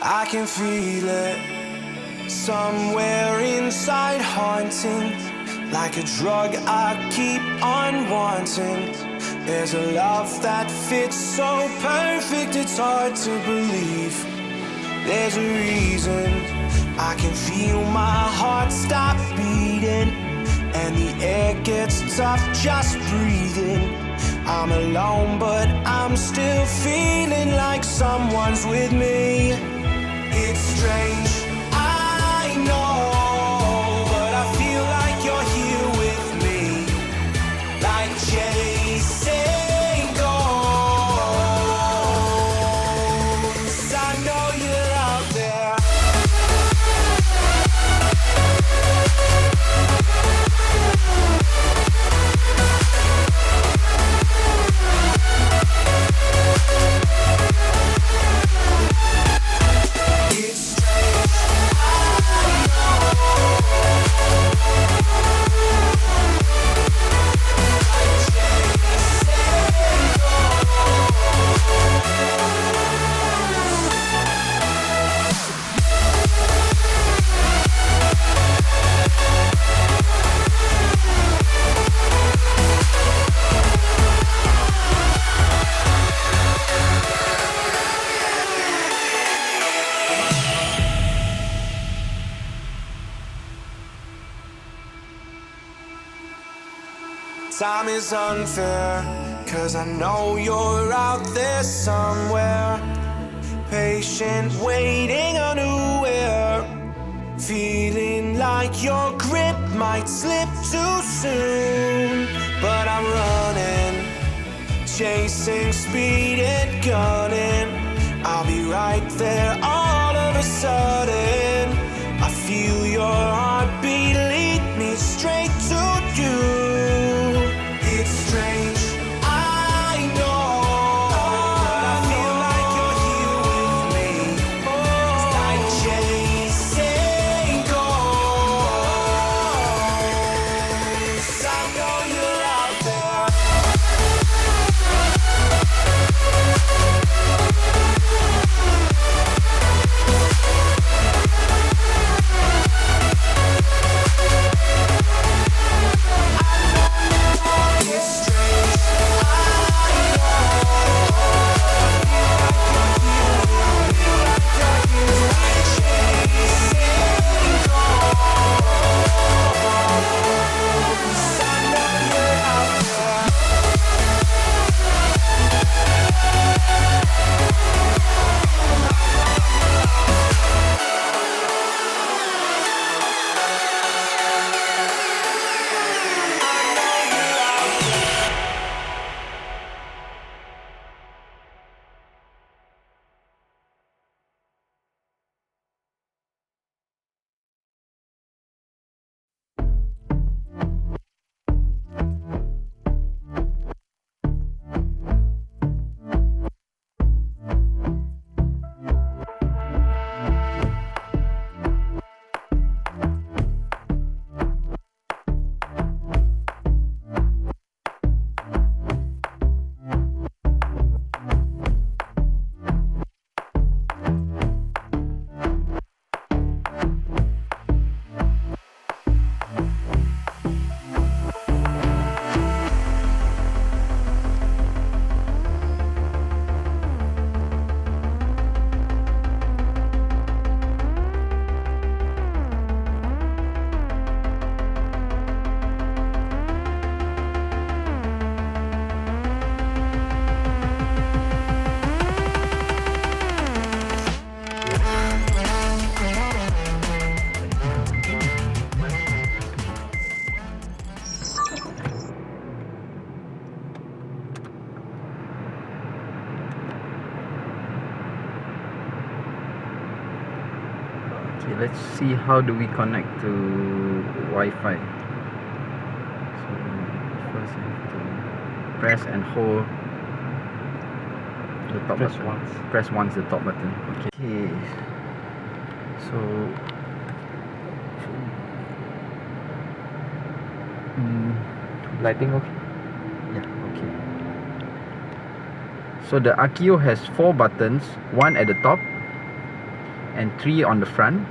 I can feel it somewhere inside, haunting like a drug I keep on wanting. There's a love that fits so perfect, it's hard to believe. There's a reason I can feel my heart stop beating, and the air gets tough just breathing. I'm alone, but I'm still feeling like someone's with me. It's strange, I know, but I feel like you're here with me, like chasing ghosts. I know you're out there. Time is unfair, 'cause I know you're out there somewhere, patient, waiting unaware, feeling like your grip might slip too soon. But I'm running, chasing speed and gunning. I'll be right there all of a sudden. I feel your heartbeat lead me straight to you. It's strange, I know, but I feel like you're here with me. It's like chasing ghosts. I know you're out there. Okay, let's see how do we connect to Wi-Fi. So first I have to press and hold the top button. Press once the top button. Okay. So lighting okay? Yeah, okay. So the AKEEYO has 4 buttons, 1 at the top and 3 on the front.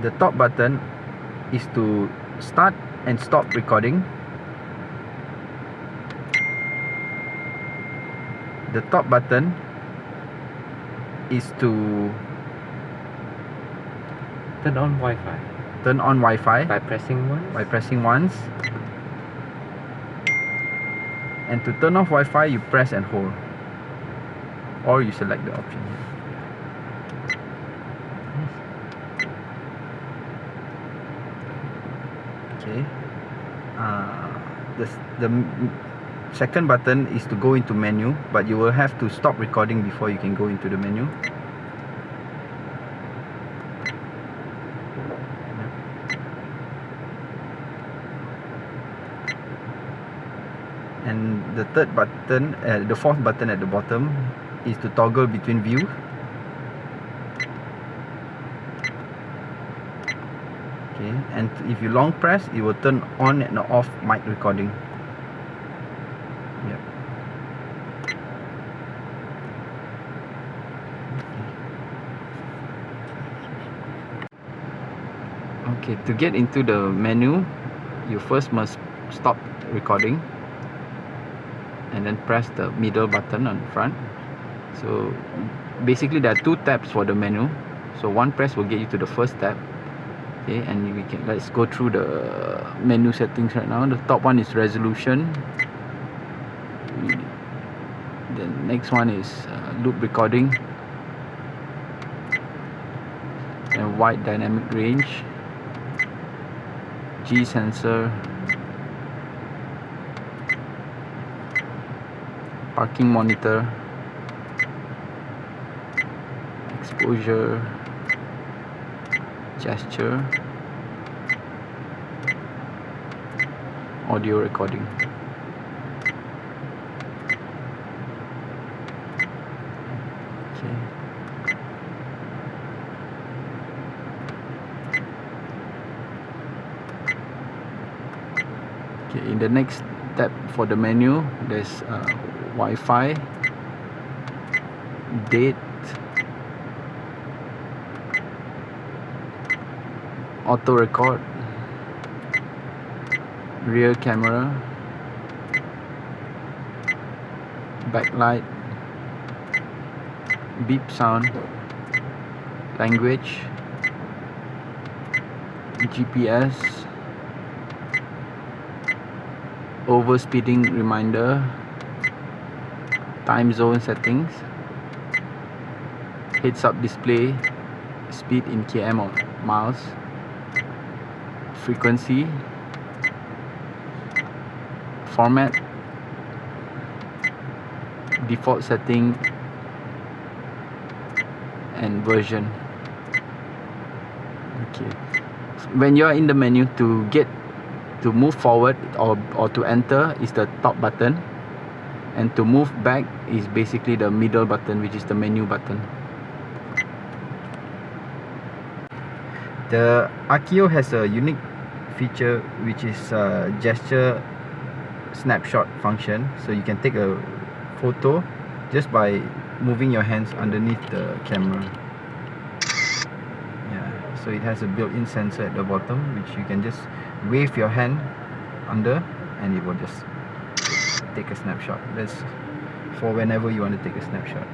The top button is to start and stop recording. The top button is to turn on Wi-Fi. Turn on Wi-Fi by pressing once. And to turn off Wi-Fi, you press and hold, or you select the option here. Okay. The second button is to go into menu, but you will have to stop recording before you can go into the menu. And the third button, the fourth button at the bottom, is to toggle between view. Okay, and if you long press, it will turn on and off mic recording. Yep. Okay, to get into the menu, you first must stop recording and then press the middle button on front. So basically there are 2 tabs for the menu. So one press will get you to the first tab. Okay, and let's go through the menu settings right now. The top one is resolution. The next one is loop recording and wide dynamic range, G sensor, parking monitor, exposure, gesture, audio recording. Okay. Okay, in the next tab for the menu, there's Wi-Fi, date, auto record, rear camera, backlight, beep sound, language, GPS, overspeeding reminder, time zone settings, heads up display, speed in km or miles, frequency, format, default setting, and version. Okay, when you are in the menu, to move forward or to enter is the top button, and to move back is basically the middle button, which is the menu button. The AKEEYO has a unique feature, which is gesture snapshot function. So you can take a photo just by moving your hands underneath the camera. Yeah, so it has a built-in sensor at the bottom, which you can just wave your hand under and it will just take a snapshot. That's for whenever you want to take a snapshot.